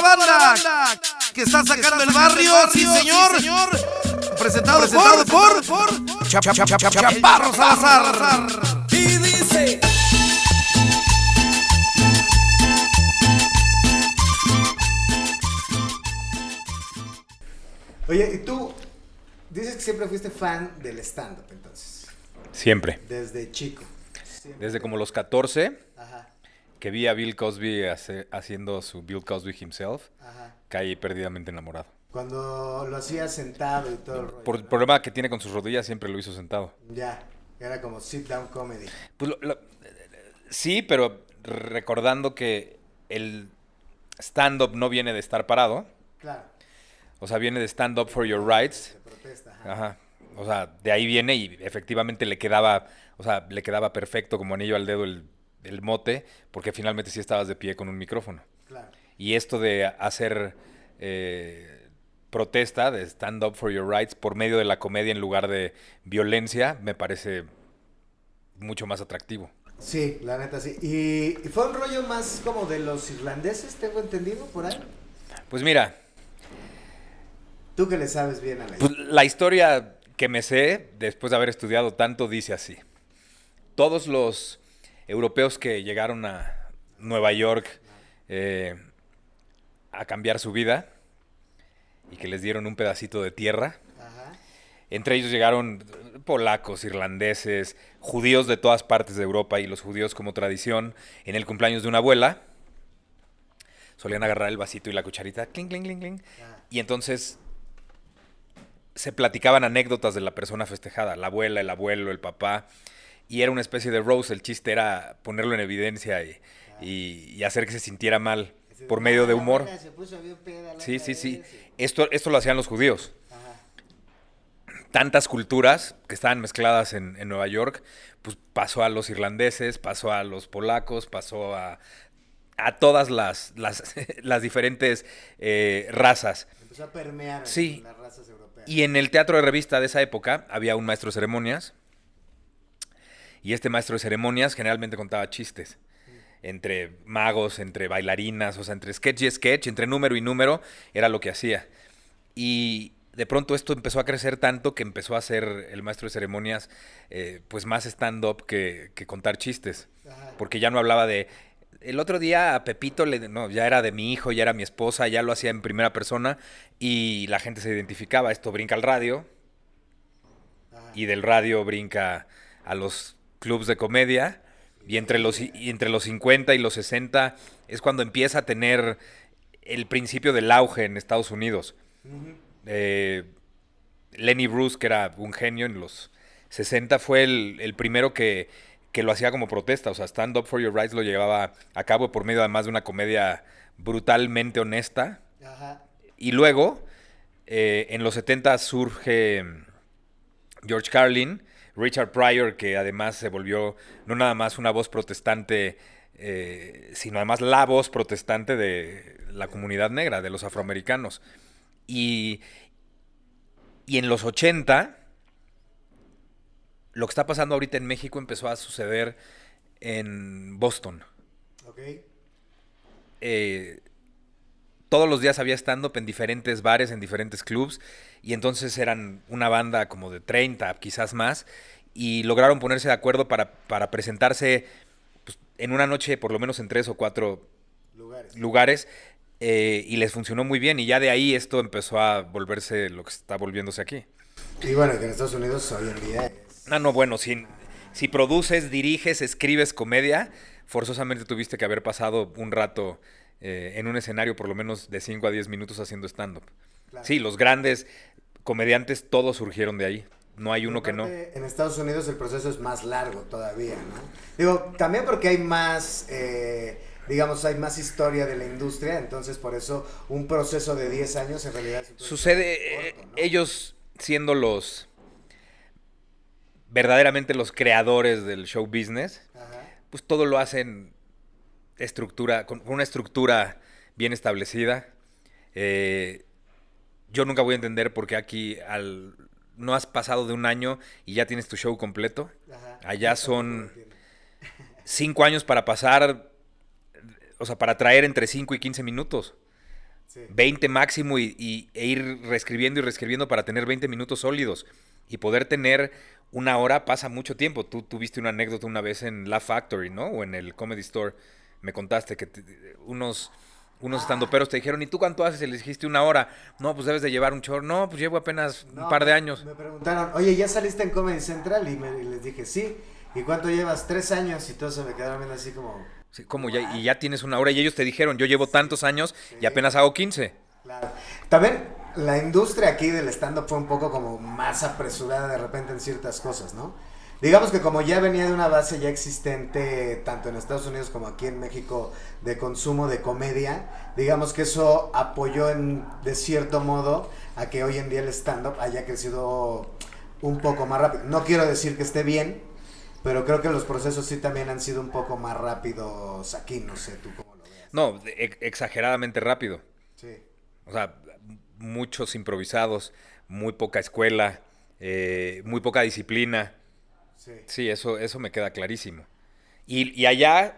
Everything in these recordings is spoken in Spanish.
la banda que está sacando el barrio, sí señor. Presentado por Chaparro Salazar. Y dice: Oye, y tú dices que siempre fuiste fan del stand-up, entonces. Siempre. Desde chico. Siempre. Desde como los 14, Ajá, que vi a Bill Cosby haciendo su Bill Cosby himself, ajá. caí perdidamente enamorado. Cuando lo hacías sentado y todo el rollo. Por el ¿no? problema que tiene con sus rodillas, siempre lo hizo sentado. Ya, era como sit-down comedy. Pues sí, pero recordando que el stand-up no viene de estar parado, Claro. o sea, viene de stand up for your rights. Se protesta, ajá. Ajá. O sea, de ahí viene y efectivamente le quedaba perfecto como anillo al dedo el mote, porque finalmente sí estabas de pie con un micrófono. Claro. Y esto de hacer protesta, de stand up for your rights, por medio de la comedia en lugar de violencia, me parece mucho más atractivo. Sí, la neta sí. Y fue un rollo más como de los irlandeses, tengo entendido, por ahí. Pues mira, Tú que le sabes bien a la pues la historia que me sé, después de haber estudiado tanto, dice así. Todos los europeos que llegaron a Nueva York a cambiar su vida y que les dieron un pedacito de tierra, Ajá. entre ellos llegaron polacos, irlandeses, judíos de todas partes de Europa, y los judíos, como tradición, en el cumpleaños de una abuela, solían agarrar el vasito y la cucharita, cling, cling, cling, cling, Ah. y entonces se platicaban anécdotas de la persona festejada, la abuela, el abuelo, el papá, y era una especie de roast. El chiste era ponerlo en evidencia y hacer que se sintiera mal por medio de humor. La abuela se puso bien peda la Sí, otra sí, sí. vez y- Esto lo hacían los judíos. Ajá. Tantas culturas que estaban mezcladas en Nueva York, pues pasó a los irlandeses, pasó a los polacos, pasó a todas las las diferentes razas. Empezó a permear Sí. en las razas europeas. Y en el teatro de revista de esa época había un maestro de ceremonias, y este maestro de ceremonias generalmente contaba chistes entre magos, entre bailarinas, o sea, entre sketch y sketch, entre número y número, era lo que hacía. Y de pronto esto empezó a crecer tanto que empezó a ser el maestro de ceremonias pues más stand-up que contar chistes. Ajá. Porque ya no hablaba de... El otro día a Pepito, no, ya era de mi hijo, ya era mi esposa, ya lo hacía en primera persona y la gente se identificaba. Esto brinca al radio Ajá. y del radio brinca a los clubs de comedia, y entre los 50 y los 60 es cuando empieza a tener el principio del auge en Estados Unidos. Ujú. Lenny Bruce, que era un genio en los 60, fue el primero que lo hacía como protesta. O sea, Stand Up for Your Rights lo llevaba a cabo por medio además de una comedia brutalmente honesta. Ajá. Y luego, en los 70 surge George Carlin, Richard Pryor, que además se volvió no nada más una voz protestante, sino además la voz protestante de la comunidad negra, de los afroamericanos. Y en los 80, lo que está pasando ahorita en México empezó a suceder en Boston. Ok. Todos los días había stand-up en diferentes bares, en diferentes clubs, y entonces eran una banda como de 30, quizás más, y lograron ponerse de acuerdo para presentarse pues, en una noche por lo menos en 3 o 4 lugares, y les funcionó muy bien, y ya de ahí esto empezó a volverse lo que está volviéndose aquí. Y bueno, que en Estados Unidos hoy en día es... No, bueno, si produces, diriges, escribes comedia, forzosamente tuviste que haber pasado un rato en un escenario por lo menos de 5 a 10 minutos haciendo stand-up. Claro. Sí, los grandes comediantes todos surgieron de ahí. No hay uno que no. En Estados Unidos el proceso es más largo todavía, ¿no? Digo, también porque hay más, digamos, hay más historia de la industria, entonces por eso un proceso de 10 años en realidad... Es un proceso Sucede, corto, ¿no? ellos siendo verdaderamente los creadores del show business, Ajá. pues todo lo hacen con una estructura bien establecida. Yo nunca voy a entender por qué aquí no has pasado de un año y ya tienes tu show completo. Ajá. Allá Yo tampoco lo son entiendo. 5 años para pasar, o sea, para traer entre 5 y 15 minutos. Sí. 20 máximo e ir reescribiendo y reescribiendo para tener 20 minutos sólidos. Y poder tener una hora pasa mucho tiempo. Tú tuviste una anécdota una vez en Laugh Factory, ¿no? O en el Comedy Store. Me contaste que unos estandoperos te dijeron, ¿y tú cuánto haces? Y les dijiste una hora. No, pues debes de llevar un chorro. No, pues llevo apenas un par de años. Me preguntaron, oye, ¿ya saliste en Comedy Central? Y les dije, sí. ¿Y cuánto llevas? 3 años. Y todos se me quedaron viendo así como... Sí, ¿cómo? Y ya tienes una hora. Y ellos te dijeron, yo llevo tantos años y apenas hago 15. Claro. También la industria aquí del stand-up fue un poco como más apresurada de repente en ciertas cosas, ¿no? Digamos que como ya venía de una base ya existente, tanto en Estados Unidos como aquí en México, de consumo de comedia, digamos que eso apoyó de cierto modo a que hoy en día el stand-up haya crecido un poco más rápido. No quiero decir que esté bien, pero creo que los procesos sí también han sido un poco más rápidos aquí, no sé tú cómo lo veas. No, exageradamente rápido. Sí. O sea, muchos improvisados, muy poca escuela, muy poca disciplina. Sí, eso me queda clarísimo. Y allá,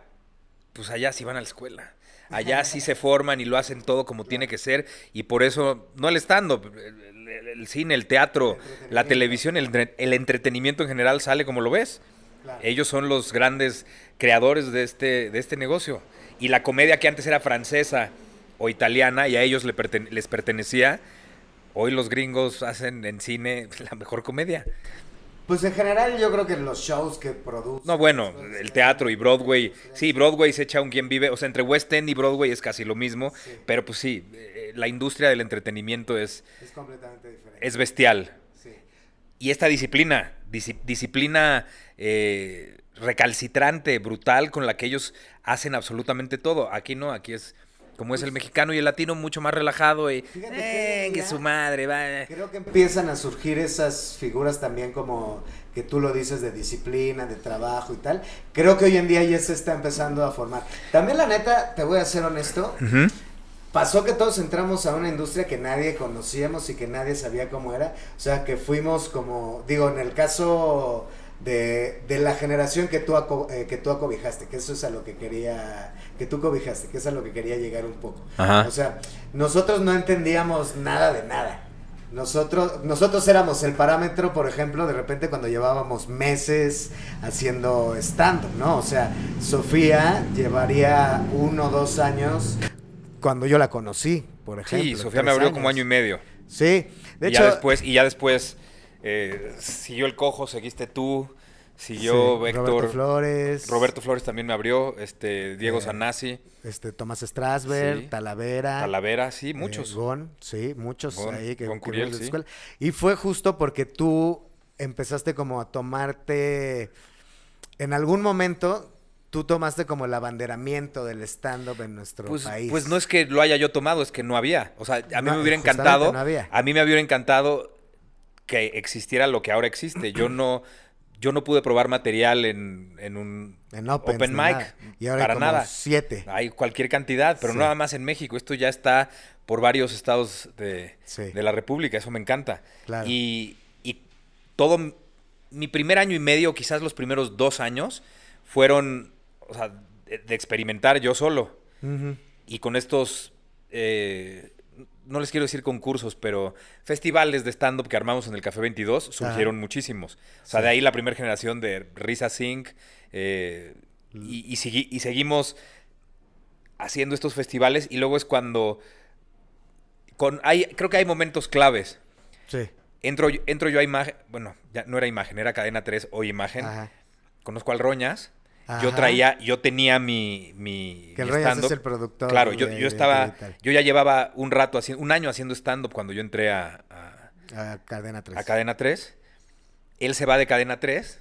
pues allá sí van a la escuela. Allá sí se forman y lo hacen todo como tiene que ser. Y por eso, no el stand-up, el cine, el teatro, la televisión, el entretenimiento en general sale como lo ves. Claro. Ellos son los grandes creadores de este negocio. Y la comedia que antes era francesa o italiana y a ellos les pertenecía, hoy los gringos hacen en cine la mejor comedia. Pues en general yo creo que los shows que producen... No, bueno, el teatro y Broadway. Sí, Broadway se echa un quien vive. O sea, entre West End y Broadway es casi lo mismo. Sí. Pero pues sí, la industria del entretenimiento es completamente diferente. Es bestial. Sí. Y esta disciplina recalcitrante, brutal, con la que ellos hacen absolutamente todo. Aquí no, aquí es... Como es el mexicano y el latino, mucho más relajado y que su madre va. Creo que empiezan a surgir esas figuras también como que tú lo dices de disciplina, de trabajo y tal. Creo que hoy en día ya se está empezando a formar. También la neta, te voy a ser honesto, pasó que todos entramos a una industria que nadie conocíamos y que nadie sabía cómo era. O sea, que fuimos como, digo, en el caso de la generación que tú acobijaste, que eso es a lo que quería, que tú cobijaste, que es a lo que quería llegar un poco. Ajá. O sea, nosotros no entendíamos nada de nada. Nosotros éramos el parámetro, por ejemplo, de repente cuando llevábamos meses haciendo stand-up, ¿no? O sea, Sofía llevaría 1 o 2 años cuando yo la conocí, por ejemplo. Sí, Sofía me abrió como 1 año y medio. Sí, de hecho... Ya después siguió el Cojo, seguiste tú, siguió Héctor. Roberto Flores también me abrió, Diego Sanasi. Tomás Strasberg, Sí. Talavera, sí, muchos. Gon, sí, muchos Gon, ahí que Gon Curiel, de la sí. escuela. Y fue justo porque tú empezaste como a tomarte, en algún momento, tú tomaste como el abanderamiento del stand-up en nuestro país. Pues no es que lo haya yo tomado, es que no había. O sea, a mí me hubiera justamente encantado. no había. A mí me hubiera encantado que existiera lo que ahora existe. Yo no pude probar material en un open mic. Nada. Y ahora para hay como nada. 7. Hay cualquier cantidad, pero Sí. nada más en México. Esto ya está por varios estados Sí. de la República. Eso me encanta. Claro. Y todo mi primer año y medio, quizás los primeros 2 años, fueron, o sea, de experimentar yo solo. Uh-huh. Y con estos, no les quiero decir concursos, pero festivales de stand-up que armamos en el Café 22 surgieron muchísimos. O sea, Sí. de ahí la primera generación de Risa Sync. Y seguimos haciendo estos festivales. Y luego es cuando... creo que hay momentos claves. Sí. Entro yo a Imagen. Bueno, ya no era Imagen, era Cadena 3 o Imagen. Ajá. Conozco al Roñas. Ajá. Yo tenía mi Que el mi Roñas stand-up. es el productor. Claro, yo ya llevaba un año haciendo stand-up cuando yo entré a Cadena 3. a Cadena 3. Él se va de Cadena 3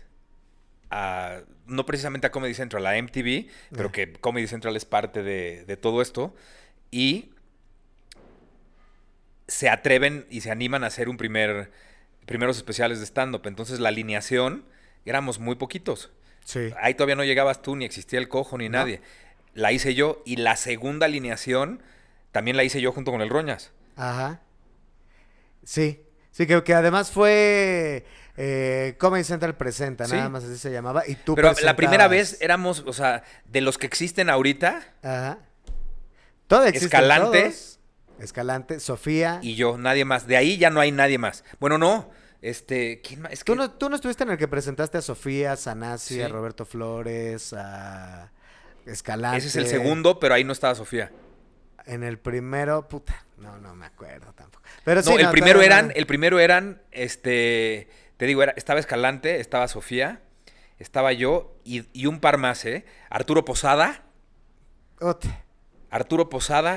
no precisamente a Comedy Central, a MTV, pero que Comedy Central es parte de todo esto. Y se atreven y se animan a hacer primeros especiales de stand-up. Entonces la alineación, éramos muy poquitos. Sí. Ahí todavía no llegabas tú, ni existía el Cojo, ni nadie. La hice yo, y la segunda alineación también la hice yo junto con el Roñas. Ajá. Sí. Sí, que además fue Comedy Central Presenta, Sí. nada más así se llamaba. Y tú Pero la presentabas. primera vez éramos, o sea, de los que existen ahorita, Ajá. Todo existe. Escalante. Todos. Escalante, Sofía. Y yo, nadie más. De ahí ya no hay nadie más. Bueno, no. ¿Quién más? Es que... ¿Tú no estuviste en el que presentaste a Sofía, Sanasi, Sí. a Roberto Flores, a Escalante? Ese es el segundo, pero ahí no estaba Sofía. En el primero, puta, no me acuerdo tampoco. Pero No, sí, el primero todavía eran, te digo, estaba Escalante, estaba Sofía, estaba yo y un par más, ¿eh? Arturo Posada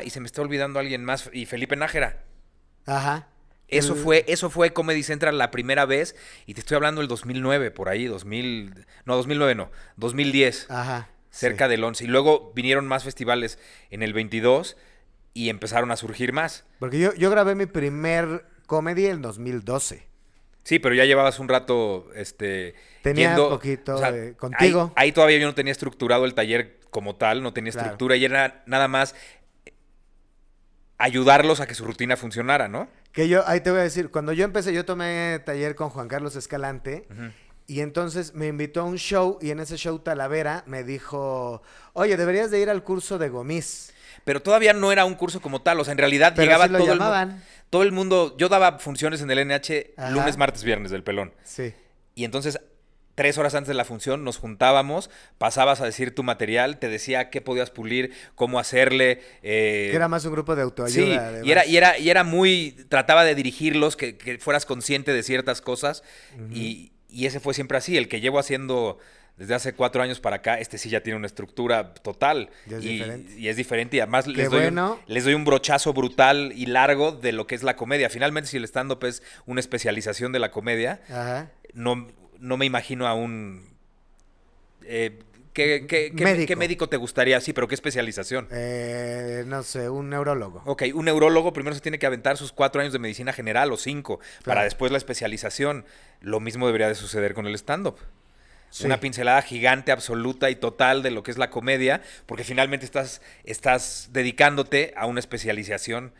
y se me está olvidando alguien más, y Felipe Nájera. Ajá. Eso fue Comedy Central la primera vez, y te estoy hablando del 2009, por ahí, 2009 no, 2010, Ajá. cerca del 11. Y luego vinieron más festivales en el 22 y empezaron a surgir más. Porque yo grabé mi primer comedy en 2012. Sí, pero ya llevabas un rato, Tenía yendo, poquito o sea, contigo. Ahí todavía yo no tenía estructurado el taller como tal, no tenía Claro. estructura y era nada más ayudarlos a que su rutina funcionara, ¿no? Ahí te voy a decir, cuando yo empecé, yo tomé taller con Juan Carlos Escalante. Ujú. Y entonces me invitó a un show y en ese show Talavera me dijo, oye, deberías de ir al curso de Gomis. Pero todavía no era un curso como tal, o sea, en realidad Pero llegaba sí lo todo llamaban. todo el mundo. Yo daba funciones en el NH Ajá. lunes, martes, viernes del Pelón. Sí. Y entonces, 3 horas antes de la función, nos juntábamos, pasabas a decir tu material, te decía qué podías pulir, cómo hacerle. Que era más un grupo de Sí, autoayuda. Además. y era muy, trataba de dirigirlos, que fueras consciente de ciertas cosas, y ese fue siempre así, el que llevo haciendo desde hace 4 años para acá, sí ya tiene una estructura total, Ya es diferente. y es diferente, y además Qué bueno. les doy un brochazo brutal y largo de lo que es la comedia. Finalmente, si el stand-up es una especialización de la comedia, Ajá. no me imagino a un... ¿Qué Médico. médico te gustaría? Sí, pero ¿qué especialización? No sé, un neurólogo. Ok, un neurólogo primero se tiene que aventar sus 4 años de medicina general o 5 para Claro. después la especialización. Lo mismo debería de suceder con el stand-up. Sí. Una pincelada gigante, absoluta y total de lo que es la comedia, porque finalmente estás dedicándote a una especialización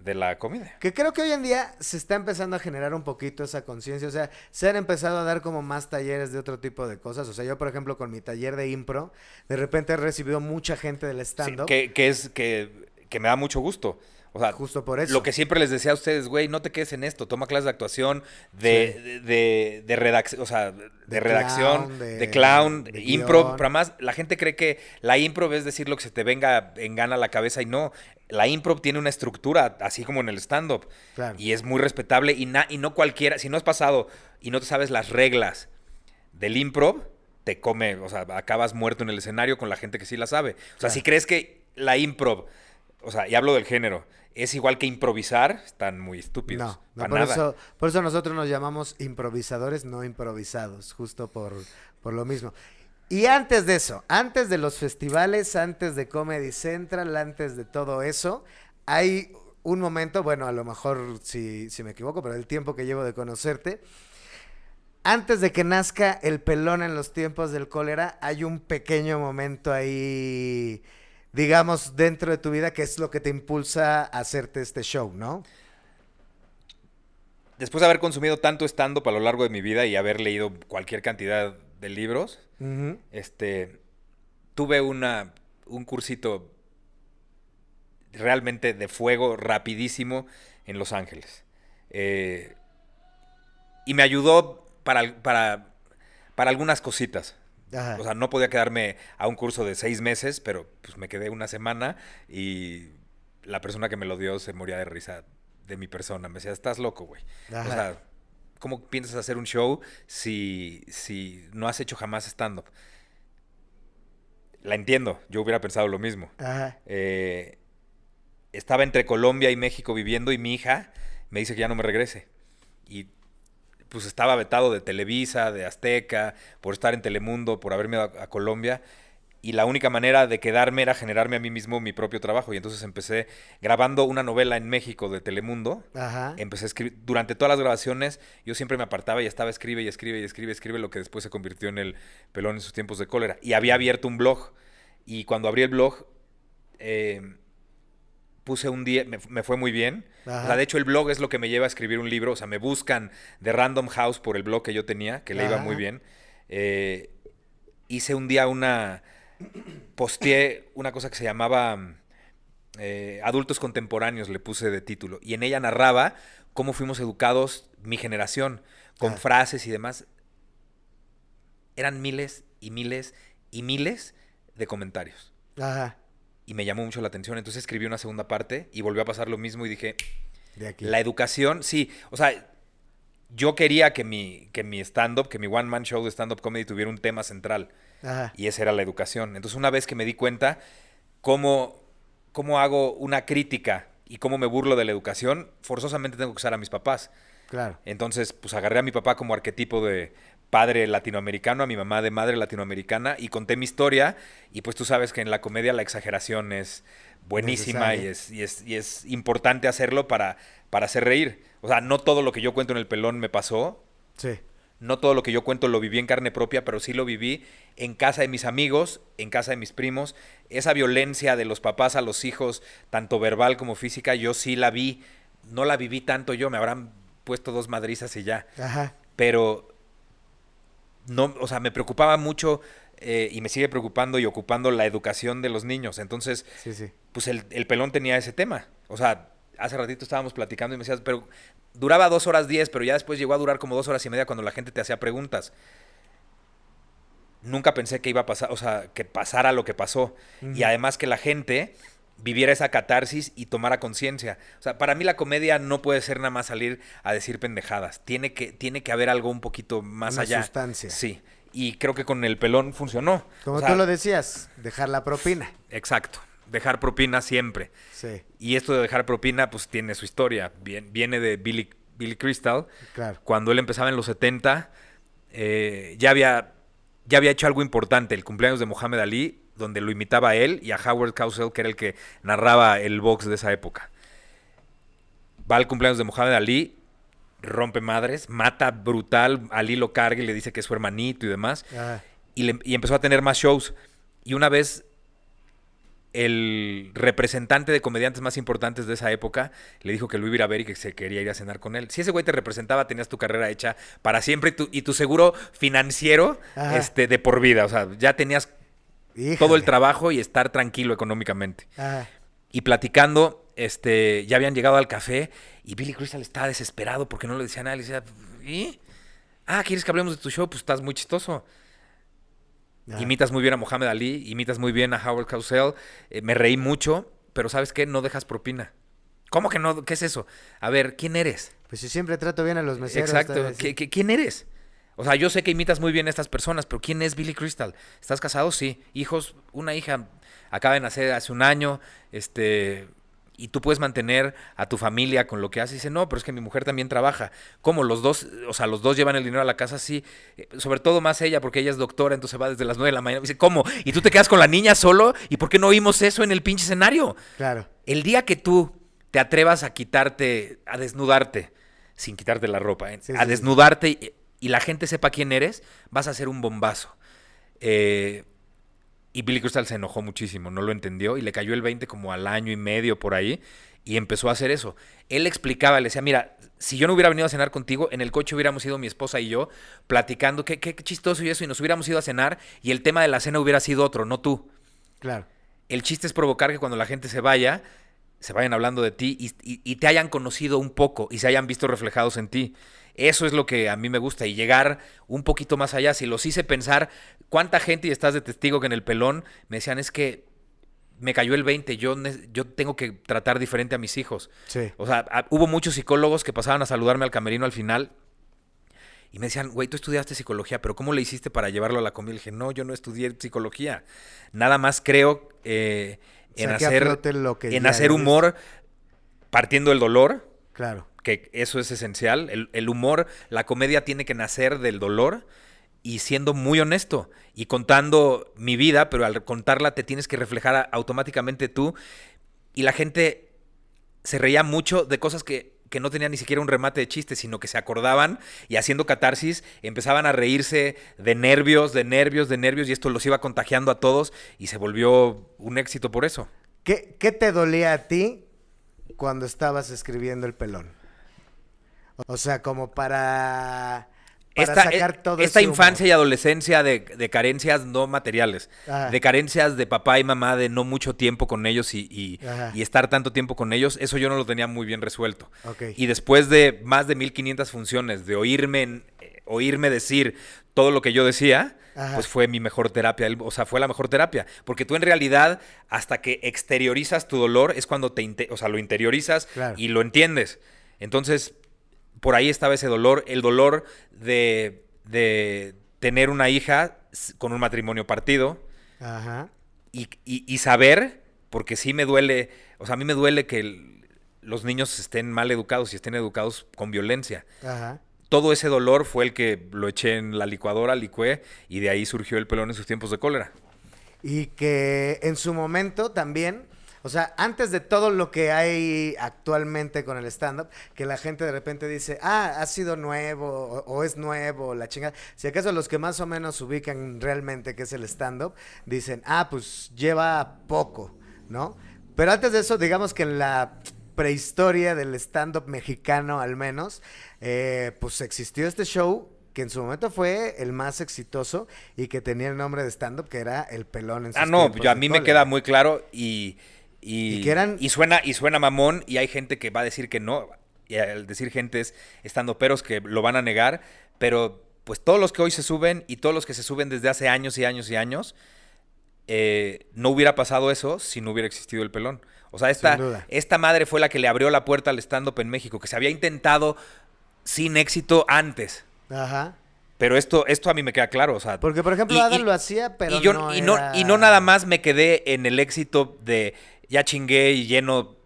de la comedia. Que creo que hoy en día se está empezando a generar un poquito esa conciencia, o sea, se han empezado a dar como más talleres de otro tipo de cosas, o sea, yo por ejemplo con mi taller de impro, de repente he recibido mucha gente del Sí, stand-up, que me da mucho gusto. O sea, justo por eso. lo que siempre les decía a ustedes, güey, no te quedes en esto, toma clases de actuación, de redacción, o sea, de redacción, clown, de clown, de impro, guión. pero además la gente cree que la impro es decir lo que se te venga en gana a la cabeza y no. La impro tiene una estructura, así como en el stand-up, Claro. y es muy respetable y no cualquiera, si no has pasado y no te sabes las reglas del improv, te come, o sea, acabas muerto en el escenario con la gente que sí la sabe. O sea, Claro. si crees que la improv, o sea, y hablo del género, es igual que improvisar, están muy estúpidos. No, Para nada. por eso nosotros nos llamamos improvisadores no improvisados, justo por lo mismo. Y antes de eso, antes de los festivales, antes de Comedy Central, antes de todo eso, hay un momento, bueno, a lo mejor si me equivoco, pero el tiempo que llevo de conocerte, antes de que nazca el Pelón en los tiempos del cólera, hay un pequeño momento ahí, digamos, dentro de tu vida que es lo que te impulsa a hacerte este show, ¿no? Después de haber consumido tanto stand-up a lo largo de mi vida y haber leído cualquier cantidad de libros, Ujú. tuve un cursito realmente de fuego rapidísimo en Los Ángeles. Y me ayudó para algunas cositas. Ajá. O sea, no podía quedarme a un curso de 6 meses, pero pues me quedé una semana y la persona que me lo dio se moría de risa de mi persona. Me decía, estás loco, güey. Ajá. O sea, ¿cómo piensas hacer un show si no has hecho jamás stand-up? La entiendo, yo hubiera pensado lo mismo. Ajá. Estaba entre Colombia y México viviendo y mi hija me dice que ya no me regrese. Y pues estaba vetado de Televisa, de Azteca, por estar en Telemundo, por haberme ido a Colombia. Y la única manera de quedarme era generarme a mí mismo mi propio trabajo. Y entonces empecé grabando una novela en México de Telemundo. Ajá. Empecé a escribir. Durante todas las grabaciones yo siempre me apartaba y estaba escribe y escribe y escribe y escribe, lo que después se convirtió en el Pelón en sus tiempos de cólera. Y había abierto un blog. Y cuando abrí el blog, puse un día, me fue muy bien. Ajá. O sea, de hecho el blog es lo que me lleva a escribir un libro. O sea, me buscan de Random House por el blog que yo tenía, que le iba Ajá. muy bien. Hice un día posteé una cosa que se llamaba Adultos Contemporáneos le puse de título. Y en ella narraba cómo fuimos educados mi generación, con frases y demás. Eran miles y miles y miles de comentarios. Ajá. Y me llamó mucho la atención. Entonces escribí una segunda parte y volvió a pasar lo mismo y dije, De aquí. la educación, sí. O sea, yo quería que mi stand-up, que mi one-man show de stand-up comedy tuviera un tema central. Ajá. Y esa era la educación. Entonces una vez que me di cuenta cómo hago una crítica y cómo me burlo de la educación, forzosamente tengo que usar a mis papás. Claro. Entonces, pues agarré a mi papá como arquetipo de padre latinoamericano, a mi mamá de madre latinoamericana, y conté mi historia, y pues tú sabes que en la comedia la exageración es buenísima y es importante hacerlo para hacer reír. O sea, no todo lo que yo cuento en El Pelón me pasó, Sí. no todo lo que yo cuento lo viví en carne propia, pero sí lo viví en casa de mis amigos, en casa de mis primos. Esa violencia de los papás a los hijos, tanto verbal como física, yo sí la vi. No la viví tanto yo, me habrán puesto 2 madrizas y ya. Ajá. Pero no, o sea, me preocupaba mucho y me sigue preocupando y ocupando la educación de los niños. Entonces, Sí, sí. pues el Pelón tenía ese tema. O sea, hace ratito estábamos platicando y me decías, pero duraba 2 horas 10, pero ya después llegó a durar como 2 horas y media cuando la gente te hacía preguntas. Nunca pensé que iba a pasar, o sea, que pasara lo que pasó. Y además que la gente viviera esa catarsis y tomara conciencia. O sea, para mí la comedia no puede ser nada más salir a decir pendejadas. Tiene que haber algo un poquito más Una allá. sustancia. Sí. Y creo que con El Pelón funcionó. Como O sea, tú lo decías, dejar la propina. exacto. Dejar propina siempre. Sí, Y esto de dejar propina, pues tiene su historia. Viene de Billy Crystal. claro. Cuando él empezaba en los 70, ya había hecho algo importante, el cumpleaños de Muhammad Ali, donde lo imitaba a él y a Howard Cosell, que era el que narraba el box de esa época. Va al cumpleaños de Muhammad Ali, rompe madres, mata brutal, Ali lo carga y le dice que es su hermanito y demás. Ajá. Y empezó a tener más shows. Y una vez el representante de comediantes más importantes de esa época le dijo que lo iba a ir a ver y que se quería ir a cenar con él. Si ese güey te representaba, tenías tu carrera hecha para siempre y tu seguro financiero Ajá. de por vida. O sea, ya tenías Híjole. todo el trabajo y estar tranquilo económicamente. Ajá. Y platicando, ya habían llegado al café y Billy Crystal estaba desesperado porque no le decía nada. Le decía, ¿y? Ah, ¿quieres que hablemos de tu show? Pues estás muy chistoso. Ajá. Imitas muy bien a Muhammad Ali, imitas muy bien a Howard Cosell. Me reí mucho, pero ¿sabes qué? No dejas propina. ¿Cómo que no? ¿Qué es eso? A ver, ¿quién eres? Pues yo siempre trato bien a los meseros. Exacto. tal vez, sí. ¿Quién eres? O sea, yo sé que imitas muy bien a estas personas, pero ¿quién es Billy Crystal? ¿Estás casado? Sí. ¿Hijos? Una hija acaba de nacer hace un año, y tú puedes mantener a tu familia con lo que haces. Y dice, no, pero es que mi mujer también trabaja. ¿Cómo? Los dos, o sea, los dos llevan el dinero a la casa, sí. Sobre todo más ella, porque ella es doctora, entonces va desde las 9 de la mañana. Dice, ¿cómo? ¿Y tú te quedas con la niña solo? ¿Y por qué no oímos eso en el pinche escenario? Claro. El día que tú te atrevas a quitarte, a desnudarte, sin quitarte la ropa, Sí, a sí, desnudarte y la gente sepa quién eres, vas a hacer un bombazo. Y Billy Crystal se enojó muchísimo, no lo entendió y le cayó el 20 como al año y medio por ahí y empezó a hacer eso. Él explicaba, le decía, mira, si yo no hubiera venido a cenar contigo, en el coche hubiéramos ido mi esposa y yo platicando, qué chistoso y eso, y nos hubiéramos ido a cenar y el tema de la cena hubiera sido otro, no tú. Claro. El chiste es provocar que cuando la gente se vayan hablando de ti y te hayan conocido un poco y se hayan visto reflejados en ti. Eso es lo que a mí me gusta y llegar un poquito más allá. Si los hice pensar, cuánta gente, y estás de testigo que en El Pelón me decían, es que me cayó el 20, yo tengo que tratar diferente a mis hijos. Sí. O sea, hubo muchos psicólogos que pasaban a saludarme al camerino al final y me decían, güey, tú estudiaste psicología, pero ¿cómo le hiciste para llevarlo a la comedia? Le dije, no, yo no estudié psicología. Nada más creo en Saqué a flote lo que ya hacer eres. humor partiendo del dolor, Claro. que eso es esencial. El humor, la comedia tiene que nacer del dolor y siendo muy honesto y contando mi vida, pero al contarla te tienes que reflejar automáticamente tú. Y la gente se reía mucho de cosas que no tenían ni siquiera un remate de chiste, sino que se acordaban y haciendo catarsis empezaban a reírse de nervios, y esto los iba contagiando a todos y se volvió un éxito por eso. ¿Qué te dolía a ti cuando estabas escribiendo El Pelón? O sea, como para sacar todo esta ese infancia humor. y adolescencia de carencias no materiales, Ajá. de carencias de papá y mamá, de no mucho tiempo con ellos y estar tanto tiempo con ellos, eso yo no lo tenía muy bien resuelto. Ok. Y después de más de 1500 funciones, de oírme decir todo lo que yo decía, Ajá. pues fue mi mejor terapia, o sea, fue la mejor terapia, porque tú en realidad, hasta que exteriorizas tu dolor, es cuando lo interiorizas Claro. y lo entiendes. Entonces, por ahí estaba ese dolor, el dolor de tener una hija con un matrimonio partido Ajá. y saber, porque sí me duele, o sea, a mí me duele que los niños estén mal educados y estén educados con violencia. Ajá. Todo ese dolor fue el que lo eché en la licuadora, licué, y de ahí surgió el pelón en sus tiempos de cólera. Y que en su momento también, o sea, antes de todo lo que hay actualmente con el stand-up, que la gente de repente dice, ha sido nuevo o es nuevo, la chingada. Si acaso los que más o menos ubican realmente qué es el stand-up, dicen, pues lleva poco, ¿no? Pero antes de eso, digamos que en la prehistoria del stand-up mexicano al menos, pues existió este show que en su momento fue el más exitoso y que tenía el nombre de stand-up, que era El Pelón en sus tiempos a de mí me cólera. queda muy claro y suena mamón y hay gente que va a decir que no, y al decir gente es estandoperos que lo van a negar, pero pues todos los que hoy se suben y todos los que se suben desde hace años y años y años, no hubiera pasado eso si no hubiera existido El Pelón. O sea, Sin duda. esta madre fue la que le abrió la puerta al stand-up en México, que se había intentado sin éxito antes. Ajá. Pero esto a mí me queda claro, o sea... Porque, por ejemplo, Adal lo hacía, pero no nada más me quedé en el éxito de ya chingué y lleno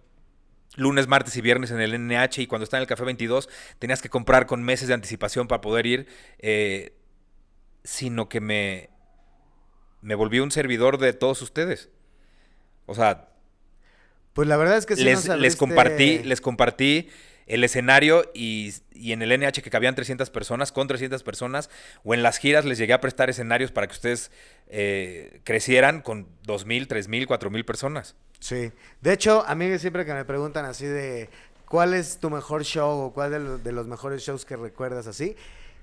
lunes, martes y viernes en el NH, y cuando estaba en el Café 22 tenías que comprar con meses de anticipación para poder ir, sino que me volví un servidor de todos ustedes. O sea... Pues la verdad es que sí les compartí el escenario y en el NH que cabían 300 personas, con 300 personas, o en las giras les llegué a prestar escenarios para que ustedes crecieran con 2,000, 3,000, 4,000 personas. Sí. De hecho, a mí siempre que me preguntan así de ¿cuál es tu mejor show o cuál de los mejores shows que recuerdas así?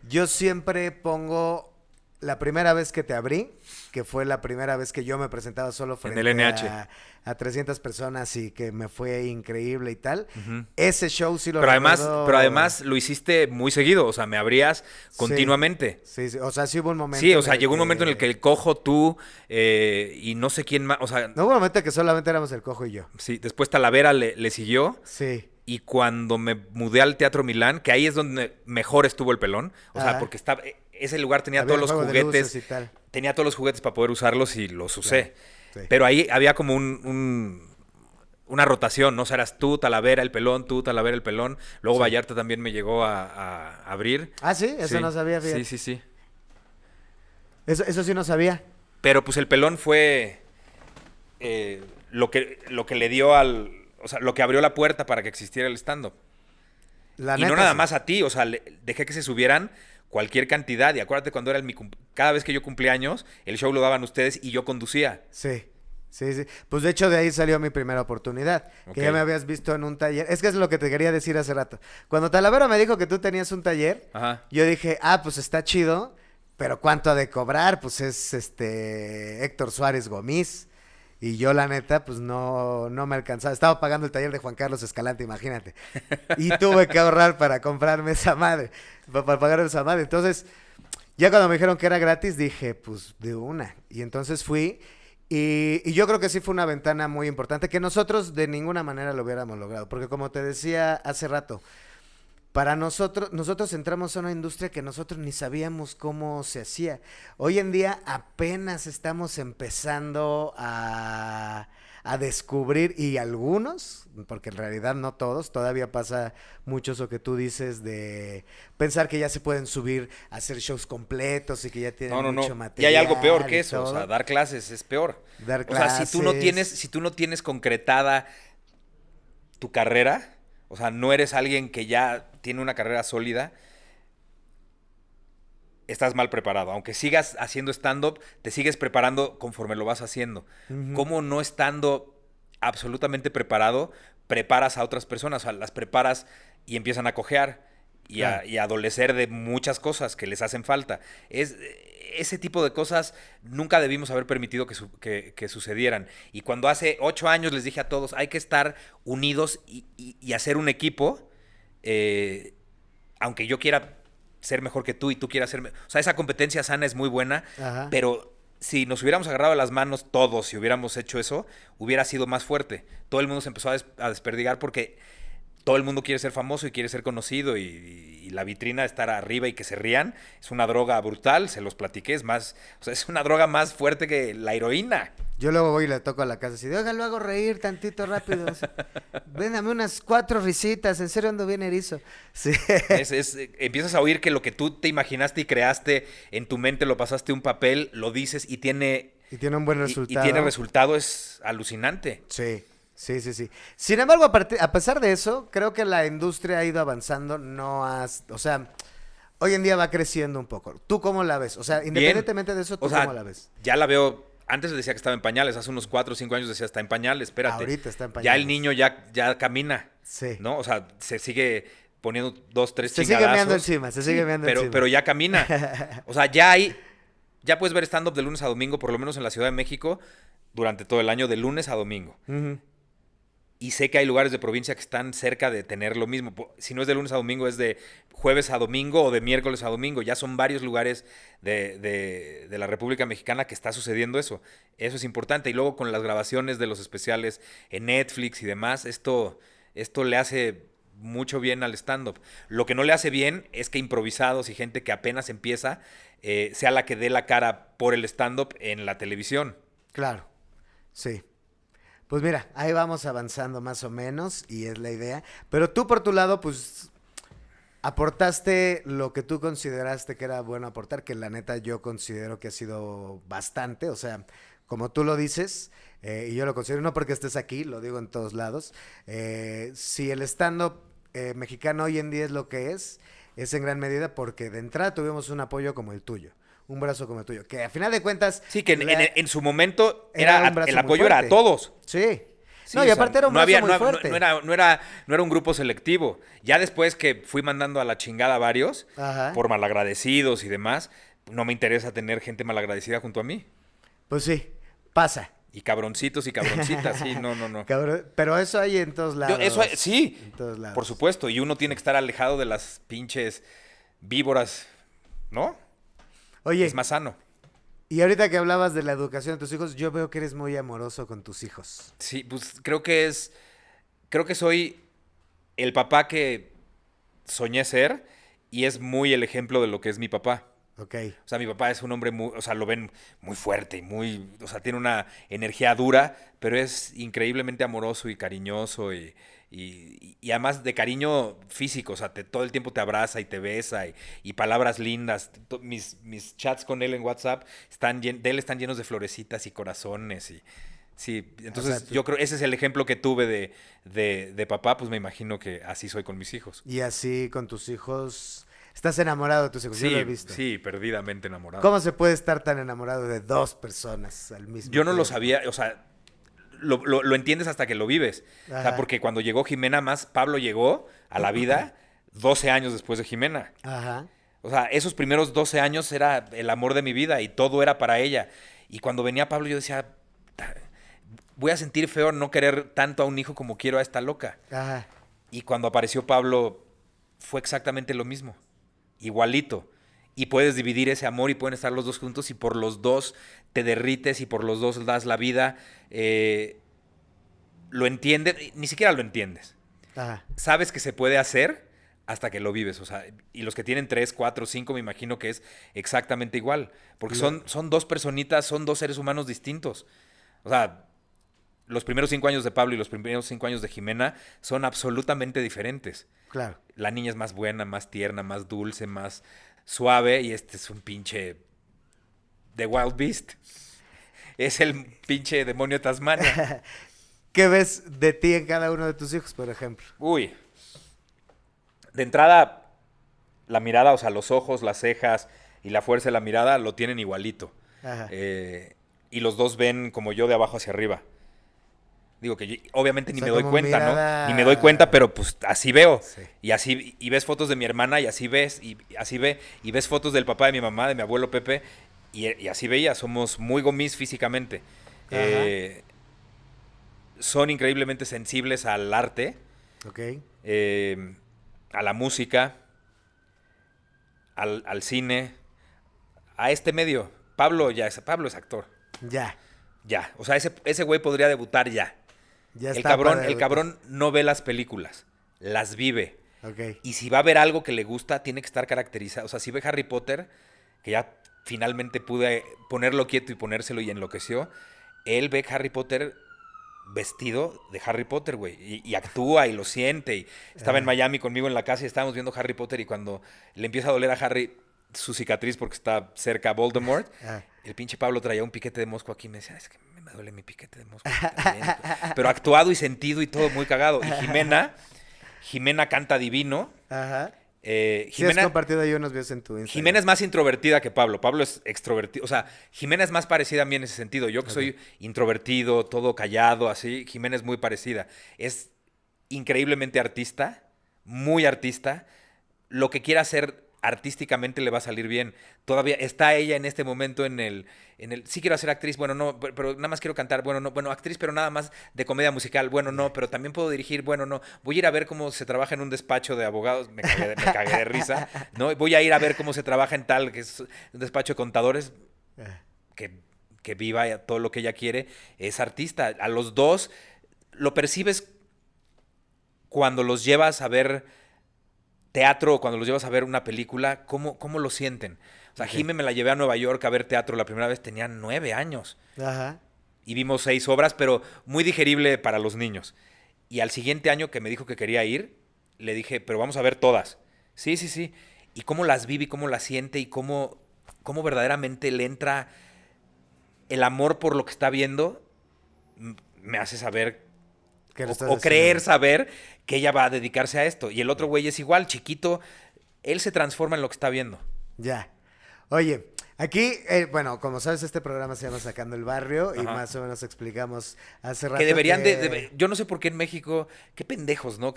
Yo siempre pongo la primera vez que te abrí, que fue la primera vez que yo me presentaba solo frente en el NH. a 300 personas y que me fue increíble y tal. Uh-huh. Ese show sí lo pero recuerdo. además lo hiciste muy seguido, o sea, me abrías continuamente. Sí, o sea, sí hubo un momento. Sí, o sea, llegó un momento en el que el Cojo, tú y no sé quién más, o sea... No hubo un momento que solamente éramos el Cojo y yo. Sí, después Talavera le siguió. Sí. Y cuando me mudé al Teatro Milán, que ahí es donde mejor estuvo El Pelón, o sea, porque ese lugar tenía Había todos los juego de luces juguetes, y tal. tenía todos los juguetes para poder usarlos y los usé. Sí. Pero ahí había como una rotación, ¿no? O sea, eras tú, Talavera, El Pelón, tú, Talavera, El Pelón. Luego Vallarta también me llegó a abrir. Ah, ¿sí? Eso no sabía, fíjate. Sí. Eso sí no sabía. Pero pues El Pelón fue lo que le dio o sea, lo que abrió la puerta para que existiera el stand-up. Y no nada más a ti, o sea, dejé que se subieran cualquier cantidad. Y acuérdate cuando era cada vez que yo cumplía años, el show lo daban ustedes y yo conducía. Sí. Pues de hecho de ahí salió mi primera oportunidad. Okay. Que ya me habías visto en un taller. Es que es lo que te quería decir hace rato. Cuando Talavera me dijo que tú tenías un taller, Ajá. yo dije, pues está chido, pero ¿cuánto ha de cobrar? Pues es Héctor Suárez Gomis. Y yo, la neta, pues no me alcanzaba. Estaba pagando el taller de Juan Carlos Escalante, imagínate. Y tuve que ahorrar para comprarme esa madre, para pagar esa madre. Entonces, ya cuando me dijeron que era gratis, dije, pues de una. Y entonces fui. Y yo creo que sí fue una ventana muy importante, que nosotros de ninguna manera lo hubiéramos logrado. Porque como te decía hace rato, para nosotros entramos a una industria que nosotros ni sabíamos cómo se hacía. Hoy en día apenas estamos empezando a descubrir, y algunos, porque en realidad no todos, todavía pasa mucho eso que tú dices de pensar que ya se pueden subir a hacer shows completos y que ya tienen mucho material. Y hay algo peor que eso, todo. o sea, dar clases es peor. Dar clases. O sea, si tú no tienes concretada tu carrera, o sea, no eres alguien que ya tiene una carrera sólida, estás mal preparado. Aunque sigas haciendo stand-up, te sigues preparando conforme lo vas haciendo. Ujú. ¿Cómo no estando absolutamente preparado, preparas a otras personas? O sea, las preparas y empiezan a cojear. y y adolecer de muchas cosas que les hacen falta. Ese tipo de cosas nunca debimos haber permitido que sucedieran. Y cuando hace 8 años les dije a todos, hay que estar unidos y hacer un equipo, aunque yo quiera ser mejor que tú y tú quieras ser... O sea, esa competencia sana es muy buena, pero si nos hubiéramos agarrado las manos todos y hubiéramos hecho eso, hubiera sido más fuerte. Todo el mundo se empezó a desperdigar porque todo el mundo quiere ser famoso y quiere ser conocido y la vitrina, estar arriba y que se rían, es una droga brutal, se los platiqué, es una droga más fuerte que la heroína. Yo luego voy y le toco a la casa así, oiga, lo hago reír tantito rápido. Véndame unas 4 risitas, en serio ando bien erizo. Sí. Empiezas a oír que lo que tú te imaginaste y creaste en tu mente, lo pasaste a un papel, lo dices y tiene un buen resultado. Y tiene resultado, es alucinante. Sí. Sí. Sin embargo, a pesar de eso, creo que la industria ha ido avanzando, o sea, hoy en día va creciendo un poco. ¿Tú cómo la ves? O sea, independientemente de eso, ¿tú cómo la ves? Ya la veo, antes decía que estaba en pañales, hace unos 4 o 5 años decía está en pañales, espérate. Ahorita está en pañales. Ya el niño ya camina, sí. ¿no? O sea, se sigue poniendo 2, 3 se chingadazos. Sigue meando encima, se sigue meando encima. Pero ya camina. O sea, ya puedes ver stand-up de lunes a domingo, por lo menos en la Ciudad de México, durante todo el año, de lunes a domingo. Y sé que hay lugares de provincia que están cerca de tener lo mismo. Si no es de lunes a domingo, es de jueves a domingo o de miércoles a domingo. Ya son varios lugares de la República Mexicana que está sucediendo eso. Eso es importante. Y luego con las grabaciones de los especiales en Netflix y demás, esto le hace mucho bien al stand-up. Lo que no le hace bien es que improvisados y gente que apenas empieza sea la que dé la cara por el stand-up en la televisión. Claro, sí. Pues mira, ahí vamos avanzando más o menos y es la idea. Pero tú por tu lado, pues, aportaste lo que tú consideraste que era bueno aportar, que la neta yo considero que ha sido bastante. O sea, como tú lo dices, y yo lo considero, no porque estés aquí, lo digo en todos lados, si el stand-up mexicano hoy en día es lo que es en gran medida porque de entrada tuvimos un apoyo como el tuyo. Un brazo como el tuyo, que a final de cuentas... Sí, que en su momento el apoyo era a todos. Sí. No, y aparte era un brazo muy fuerte. No era un grupo selectivo. Ya después que fui mandando a la chingada a varios, por malagradecidos y demás, no me interesa tener gente malagradecida junto a mí. Pues sí, pasa. Y cabroncitos y cabroncitas, sí, no. Pero eso hay en todos lados. Sí, en todos lados. Por supuesto. Y uno tiene que estar alejado de las pinches víboras, ¿no? Oye, es más sano. Y ahorita que hablabas de la educación de tus hijos, yo veo que eres muy amoroso con tus hijos. Sí, pues creo que soy el papá que soñé ser y es muy el ejemplo de lo que es mi papá. Ok. O sea, mi papá es un hombre lo ven muy fuerte y tiene una energía dura, pero es increíblemente amoroso y cariñoso y además de cariño físico, o sea, todo el tiempo te abraza y te besa y palabras lindas. Mis chats con él en WhatsApp de él están llenos de florecitas y corazones y sí, entonces o sea, yo creo ese es el ejemplo que tuve de papá, pues me imagino que así soy con mis hijos. Y así con tus hijos, ¿estás enamorado de tus hijos? Sí, yo lo he visto. Sí, perdidamente enamorado. ¿Cómo se puede estar tan enamorado de 2 personas al mismo tiempo? Yo no lo sabía, o sea, lo entiendes hasta que lo vives. O sea, porque cuando llegó Jimena Pablo llegó a la vida 12 años después de Jimena. Ajá. O sea, esos primeros 12 años era el amor de mi vida y todo era para ella. Y cuando venía Pablo yo decía, voy a sentir feo no querer tanto a un hijo como quiero a esta loca. Ajá. Y cuando apareció Pablo fue exactamente lo mismo. Igualito. Y puedes dividir ese amor y pueden estar los dos juntos y por los dos te derrites y por los dos das la vida. Lo entiendes, ni siquiera lo entiendes. Ajá. Sabes que se puede hacer hasta que lo vives. O sea, y los que tienen 3, 4, 5 me imagino que es exactamente igual. Porque son 2 personitas, son 2 seres humanos distintos. O sea, los primeros 5 años de Pablo y los primeros 5 años de Jimena son absolutamente diferentes. Claro. La niña es más buena, más tierna, más dulce, más suave y este es un pinche The Wild Beast. Es el pinche demonio de Tasmania. ¿Qué ves de ti en cada uno de tus hijos, por ejemplo? Uy. De entrada, la mirada, o sea, los ojos, las cejas y la fuerza de la mirada lo tienen igualito. Ajá. Y los dos ven como yo de abajo hacia arriba. Digo que obviamente ni O sea, me doy como cuenta, mirada- ¿no? Ni me doy cuenta, pero pues así veo. Sí. Y así, y ves fotos de mi hermana y así ves, y así ve, y ves fotos del papá de mi mamá, de mi abuelo Pepe, y así veía, somos muy gomis físicamente. Ajá. Son increíblemente sensibles al arte, Ok. a la música, al cine, a este medio. Pablo es actor. Ya. Ya. O sea, ese güey podría debutar ya. Ya El está cabrón, para el debutar. cabrón no ve las películas, las vive. Ok. Y si va a ver algo que le gusta, tiene que estar caracterizado. O sea, si ve Harry Potter, que ya finalmente pude ponerlo quieto y ponérselo y enloqueció, él ve Harry Potter vestido de Harry Potter, güey. Y actúa y lo siente. Y estaba en Miami conmigo en la casa y estábamos viendo Harry Potter y cuando le empieza a doler a Harry su cicatriz porque está cerca a Voldemort, Ah. el pinche Pablo traía un piquete de mosco aquí y me decía, es que me duele mi piquete de mosco. Pero actuado y sentido y todo muy cagado. Y Jimena canta divino. Ajá. Sí, has Jimena, compartido ahí unos videos en tu Instagram. Jimena es más introvertida que Pablo. Pablo es extrovertido. O sea, Jimena es más parecida a mí en ese sentido. Yo que soy introvertido, todo callado, así. Jimena es muy parecida. Es increíblemente artista, muy artista. Lo que quiera hacer artísticamente le va a salir bien. Todavía está ella en este momento en el sí quiero ser actriz, bueno, no, pero nada más quiero cantar, bueno, no, bueno, actriz, pero nada más de comedia musical, bueno, no, pero también puedo dirigir, bueno, no. Voy a ir a ver cómo se trabaja en un despacho de abogados, me cagué de risa, ¿no? Voy a ir a ver cómo se trabaja en tal, que es un despacho de contadores, que viva todo lo que ella quiere, es artista. A los dos lo percibes cuando los llevas a ver teatro o cuando los llevas a ver una película, ¿cómo lo sienten? O sea, Jime me la llevé a Nueva York a ver teatro la primera vez, tenía 9 años. Ajá. Y vimos 6 obras, pero muy digerible para los niños. Y al siguiente año que me dijo que quería ir, le dije, pero vamos a ver todas. Sí, sí, sí. Y cómo las vive y cómo las siente y cómo verdaderamente le entra el amor por lo que está viendo, me hace saber Que lo estás o creer haciendo. saber que ella va a dedicarse a esto. Y el otro güey es igual, chiquito, él se transforma en lo que está viendo. Ya. Oye, aquí, bueno, como sabes, este programa se llama Sacando el Barrio y Ajá. más o menos explicamos hace rato Que deberían que... yo no sé por qué en México, qué pendejos, ¿no?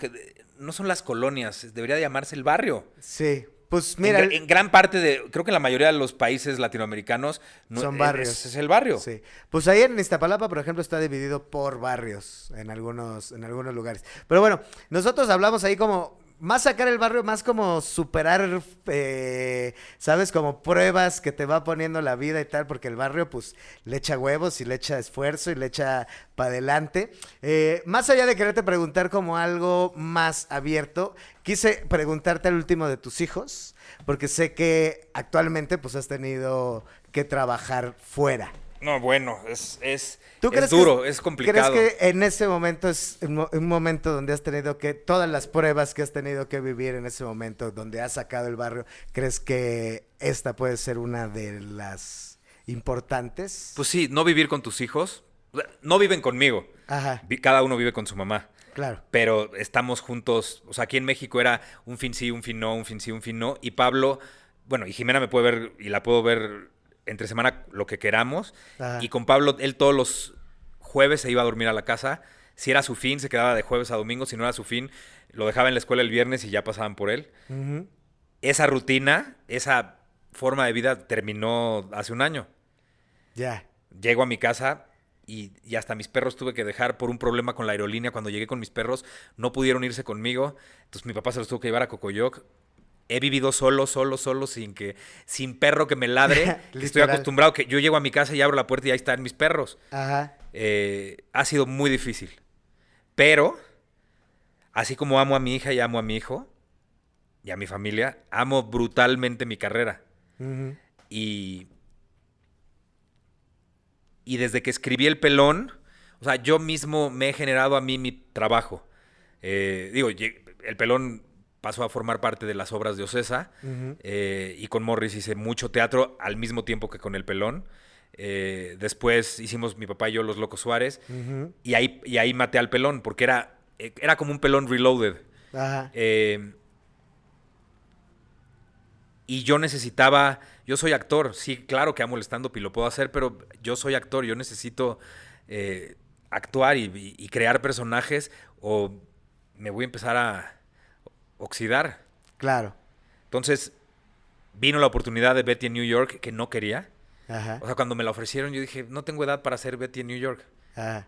No son las colonias, debería de llamarse el barrio. Sí, pues mira... En gran parte creo que en la mayoría de los países latinoamericanos Son barrios. ese es el barrio. Sí. Pues ahí en Iztapalapa, por ejemplo, está dividido por barrios en algunos lugares. Pero bueno, nosotros hablamos ahí como más sacar el barrio, más como superar, ¿sabes? Como pruebas que te va poniendo la vida y tal, porque el barrio pues le echa huevos y le echa esfuerzo y le echa para adelante. Más allá de quererte preguntar como algo más abierto, quise preguntarte al último de tus hijos, porque sé que actualmente pues has tenido que trabajar fuera. No, bueno, es ¿Tú crees duro, que es complicado. ¿Crees que en ese momento es un momento donde has tenido que, todas las pruebas que has tenido que vivir en ese momento, donde has sacado el barrio, crees que esta puede ser una de las importantes? Pues sí, no vivir con tus hijos. No viven conmigo. Ajá, Cada uno vive con su mamá. claro. Pero estamos juntos. O sea, aquí en México era un fin sí, un fin no, un fin sí, un fin no. Y Pablo, bueno, y Jimena me puede ver y la puedo ver entre semana lo que queramos. Ajá. Y con Pablo, él todos los jueves se iba a dormir a la casa. Si era su fin, se quedaba de jueves a domingo. Si no era su fin, lo dejaba en la escuela el viernes y ya pasaban por él. Ujú. Esa rutina, esa forma de vida terminó hace un año. Ya. Llego a mi casa y hasta mis perros tuve que dejar por un problema con la aerolínea. Cuando llegué con mis perros, no pudieron irse conmigo. Entonces mi papá se los tuvo que llevar a Cocoyoc. He vivido solo, sin perro que me ladre. Que estoy Literal. acostumbrado que yo llego a mi casa y abro la puerta y ahí están mis perros. Ajá. Ha sido muy difícil. Pero, así como amo a mi hija y amo a mi hijo y a mi familia, amo brutalmente mi carrera. Ujú. Y desde que escribí El Pelón, o sea, yo mismo me he generado a mí mi trabajo. El Pelón pasó a formar parte de las obras de Ocesa, Ujú. y con Morris hice mucho teatro al mismo tiempo que con El Pelón. Después hicimos mi papá y yo Los Locos Suárez, Ujú. y ahí maté al Pelón, porque era como un Pelón reloaded. Ajá. Y yo soy actor, sí, claro que amo el stand-up y lo puedo hacer, pero yo soy actor, yo necesito actuar y crear personajes o me voy a empezar a oxidar. Claro. Entonces, vino la oportunidad de Betty en New York que no quería. Ajá. O sea, cuando me la ofrecieron, yo dije, no tengo edad para ser Betty en New York. Ajá.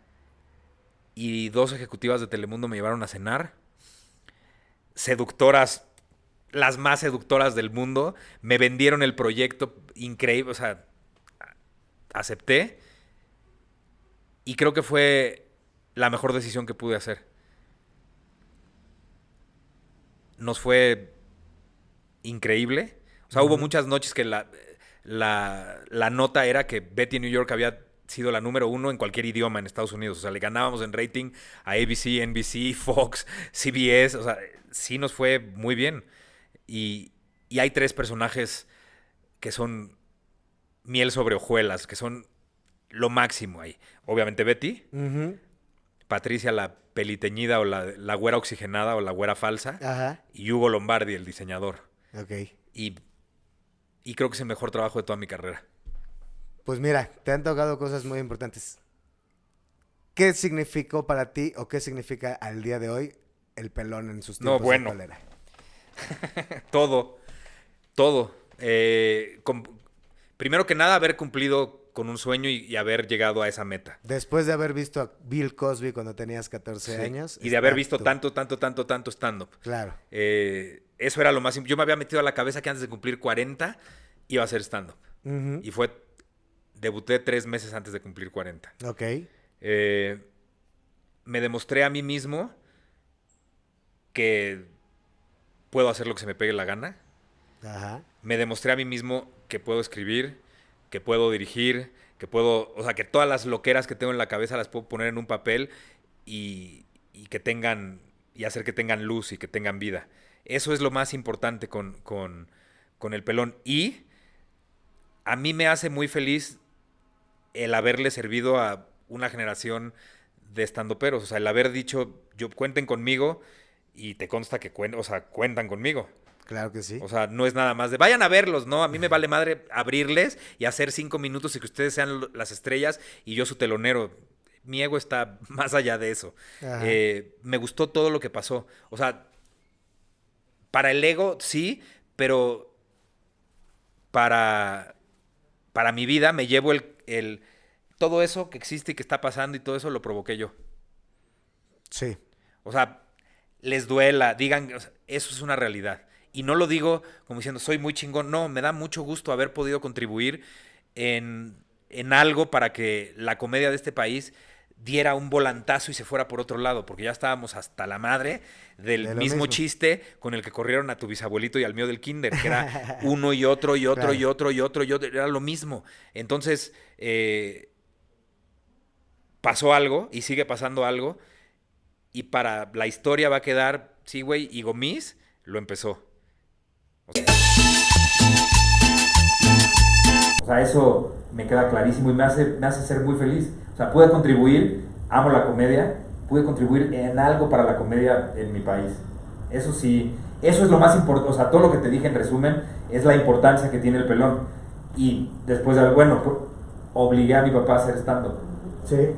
Y 2 ejecutivas de Telemundo me llevaron a cenar. Seductoras, las más seductoras del mundo. Me vendieron el proyecto increíble. O sea, acepté. Y creo que fue la mejor decisión que pude hacer. Nos fue increíble. O sea, hubo muchas noches que la nota era que Betty en New York había sido la número 1 en cualquier idioma en Estados Unidos. O sea, le ganábamos en rating a ABC, NBC, Fox, CBS. O sea, sí nos fue muy bien. Y hay 3 personajes que son miel sobre hojuelas, que son lo máximo ahí. Obviamente Betty, Patricia la peliteñida o la güera oxigenada o la güera falsa. Ajá. Y Hugo Lombardi, el diseñador. Ok. Y creo que es el mejor trabajo de toda mi carrera. Pues mira, te han tocado cosas muy importantes. ¿Qué significó para ti o qué significa al día de hoy el pelón en sus tiempos de cólera? Todo. Primero que nada, haber cumplido con un sueño y haber llegado a esa meta. Después de haber visto a Bill Cosby cuando tenías 14 años. Y de haber visto tanto stand-up. Claro. Eso era lo más... Yo me había metido a la cabeza que antes de cumplir 40 iba a hacer stand-up. Y debuté 3 meses antes de cumplir 40. Ok. Me demostré a mí mismo que puedo hacer lo que se me pegue la gana. Ajá. Me demostré a mí mismo que puedo escribir, que puedo dirigir, que puedo... O sea, que todas las loqueras que tengo en la cabeza las puedo poner en un papel y que tengan... Y hacer que tengan luz y que tengan vida. Eso es lo más importante con el pelón. Y a mí me hace muy feliz el haberle servido a una generación de estandoperos. O sea, el haber dicho, cuenten conmigo y te consta que cuentan conmigo. Claro que sí. O sea, no es nada más de vayan a verlos, ¿no? A mí me vale madre abrirles y hacer 5 minutos y que ustedes sean las estrellas y yo su telonero. Mi ego está más allá de eso. Me gustó todo lo que pasó. O sea, para el ego sí, pero para mi vida me llevo todo eso que existe y que está pasando y todo eso lo provoqué yo. Sí. O sea, les duela, digan, o sea, eso es una realidad. Y no lo digo como diciendo, soy muy chingón. No, me da mucho gusto haber podido contribuir en algo para que la comedia de este país diera un volantazo y se fuera por otro lado, porque ya estábamos hasta la madre del mismo chiste con el que corrieron a tu bisabuelito y al mío del kinder, que era uno y otro y otro, claro, y otro y otro y otro, era lo mismo. Entonces, pasó algo y sigue pasando algo y para la historia va a quedar, sí, güey, y Gomis lo empezó. O sea, eso me queda clarísimo y me hace ser muy feliz. O sea, pude contribuir, amo la comedia, pude contribuir en algo para la comedia en mi país. Eso sí, eso es lo más importante. O sea, todo lo que te dije en resumen es la importancia que tiene el pelón. Y después de, obligué a mi papá a hacer stand-up. Sí.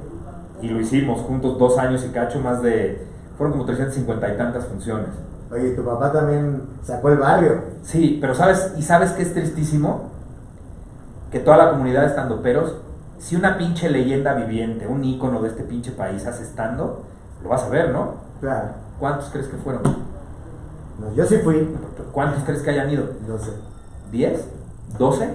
Y lo hicimos juntos 2 años y cacho, fueron como 350 y tantas funciones. Oye, tu papá también sacó el barrio. Sí, pero ¿sabes qué es tristísimo? Que toda la comunidad de estandoperos, si una pinche leyenda viviente, un ícono de este pinche país hace stand-up, lo vas a ver, ¿no? Claro. ¿Cuántos crees que fueron? No, yo sí fui. ¿Cuántos crees que hayan ido? No sé. ¿10? ¿12?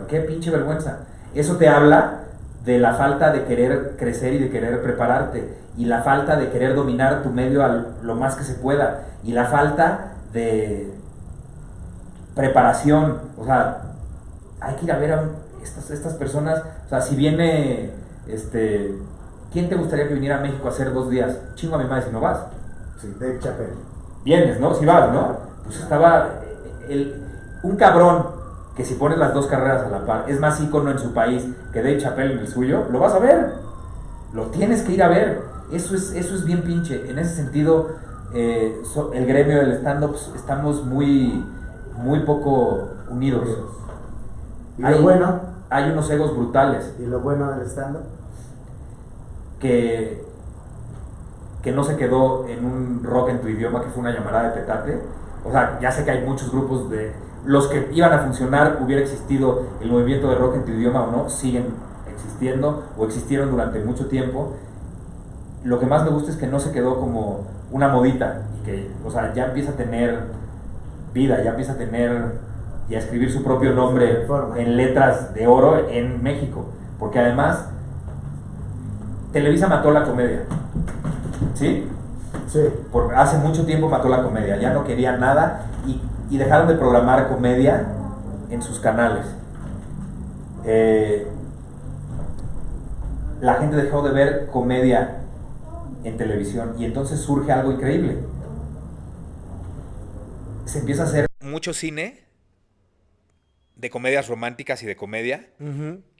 ¿Qué pinche vergüenza? Eso te habla de la falta de querer crecer y de querer prepararte, y la falta de querer dominar tu medio lo más que se pueda, y la falta de preparación. O sea, hay que ir a ver a estas personas. O sea, si viene, ¿quién te gustaría que viniera a México a hacer 2 días? Chingo a mi madre si no vas. Sí, Dave Chappelle. Vienes, ¿no? Si vas, ¿no? Pues estaba un cabrón que si pones las 2 carreras a la par, es más ícono en su país que Dave Chappelle en el suyo, lo vas a ver. Lo tienes que ir a ver. Eso es bien pinche. En ese sentido, el gremio del stand-up estamos muy, muy poco unidos. ¿Y lo bueno? Hay unos egos brutales. ¿Y lo bueno del stand-up? que no se quedó en un rock en tu idioma, que fue una llamarada de petate. O sea, ya sé que hay muchos grupos de los que iban a funcionar, hubiera existido el movimiento de rock en tu idioma o no, siguen existiendo o existieron durante mucho tiempo. Lo que más me gusta es que no se quedó como una modita y que, o sea, ya empieza a tener vida, ya empieza a tener y a escribir su propio nombre en letras de oro en México, porque además Televisa mató la comedia, ¿sí? Sí. Hace mucho tiempo mató la comedia, ya no querían nada y dejaron de programar comedia en sus canales. La gente dejó de ver comedia en televisión y entonces surge algo increíble. Se empieza a hacer mucho cine de comedias románticas y de comedia,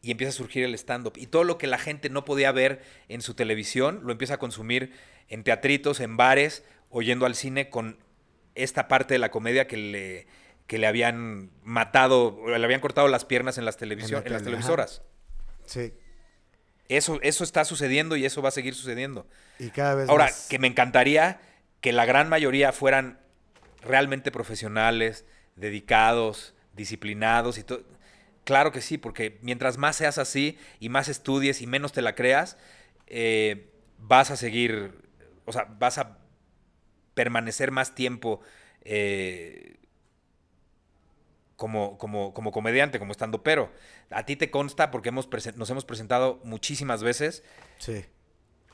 y empieza a surgir el stand-up. Y todo lo que la gente no podía ver en su televisión, lo empieza a consumir en teatritos, en bares, o yendo al cine con esta parte de la comedia que le habían matado, o le habían cortado las piernas en las televisoras. Sí. Eso está sucediendo y eso va a seguir sucediendo. Y cada vez Ahora, más. que me encantaría que la gran mayoría fueran realmente profesionales, dedicados, disciplinados y todo. Claro que sí, porque mientras más seas así y más estudies y menos te la creas, vas a seguir, o sea, vas a permanecer más tiempo como comediante, como estandopero. A ti te consta, porque nos hemos presentado muchísimas veces. Sí.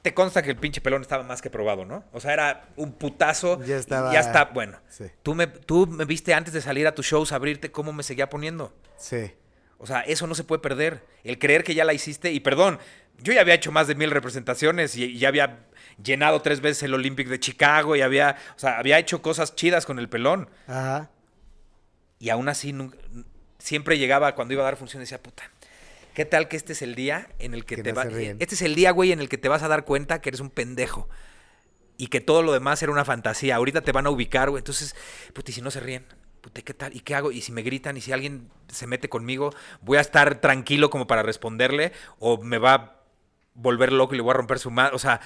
Te consta que el pinche pelón estaba más que probado, ¿no? O sea, era un putazo. Ya estaba. Ya está, bueno. Sí. Tú me viste antes de salir a tus shows, abrirte, cómo me seguía poniendo. Sí. O sea, eso no se puede perder. El creer que ya la hiciste. Y perdón, yo ya había hecho más de 1000 representaciones y ya había llenado 3 veces el Olympic de Chicago y había hecho cosas chidas con el pelón. Ajá. Y aún así, siempre llegaba cuando iba a dar función y decía, puta, ¿qué tal que este es el día en el que te vas... Este es el día, güey, en el que te vas a dar cuenta que eres un pendejo. Y que todo lo demás era una fantasía. Ahorita te van a ubicar, güey. Entonces, puta, y si no se ríen, puta, ¿qué tal? ¿Y qué hago? Y si me gritan, y si alguien se mete conmigo, ¿voy a estar tranquilo como para responderle? ¿O me va a volver loco y le voy a romper su madre? O sea,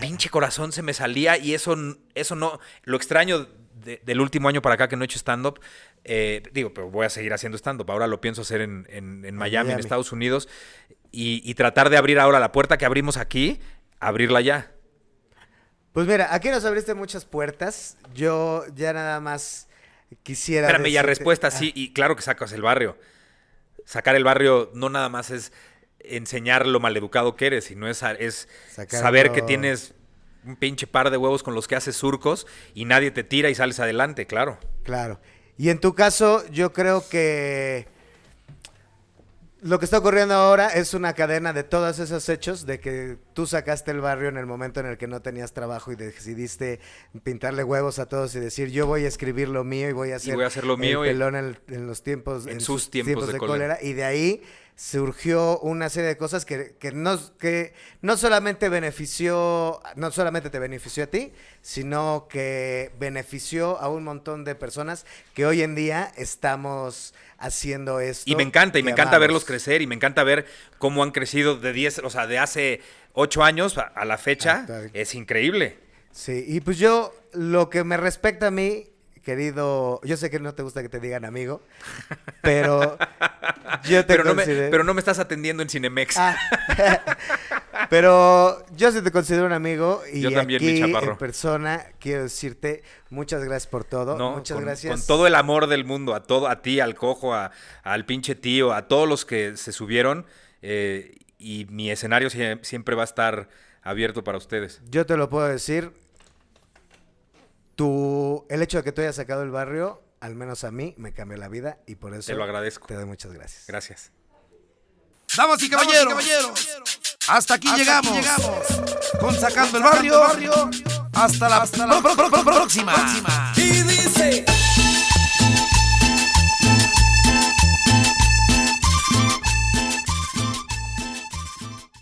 pinche corazón se me salía y eso no... Lo extraño del último año para acá que no he hecho stand-up, pero voy a seguir haciendo stand-up. Ahora lo pienso hacer en Miami, en Estados Unidos, y tratar de abrir ahora la puerta que abrimos aquí, abrirla ya. Pues mira, aquí nos abriste muchas puertas. Yo ya nada más quisiera... Espérame, ya respuesta, sí, y claro que sacas el barrio. Sacar el barrio no nada más es enseñar lo maleducado que eres, sino es saber que tienes un pinche par de huevos con los que haces surcos y nadie te tira y sales adelante, claro. Claro. Y en tu caso, yo creo que lo que está ocurriendo ahora es una cadena de todos esos hechos, de que tú sacaste el barrio en el momento en el que no tenías trabajo y decidiste pintarle huevos a todos y decir, yo voy a escribir lo mío y voy a hacer lo mío el pelón en los tiempos, en sus tiempos de cólera. Y de ahí surgió una serie de cosas que no solamente te benefició a ti, sino que benefició a un montón de personas que hoy en día estamos haciendo esto. Y me encanta verlos crecer, y me encanta ver cómo han crecido de hace 8 años a la fecha. Es increíble. Sí, y pues yo, lo que me respecta a mí, querido, yo sé que no te gusta que te digan amigo, pero yo te considero... pero no me estás atendiendo en Cinemex. Pero yo sí te considero un amigo, y yo también, aquí, mi chaparro, en persona, quiero decirte muchas gracias por todo. Muchas gracias. Con todo el amor del mundo, a ti, al cojo, al pinche tío, a todos los que se subieron, y mi escenario siempre va a estar abierto para ustedes. Yo te lo puedo decir, el hecho de que tú hayas sacado el barrio, al menos a mí, me cambió la vida, y por eso te lo agradezco. Te doy muchas gracias. Gracias. Damas y caballeros, hasta aquí llegamos. Con Sacando el Barrio. Hasta la próxima. Y dice...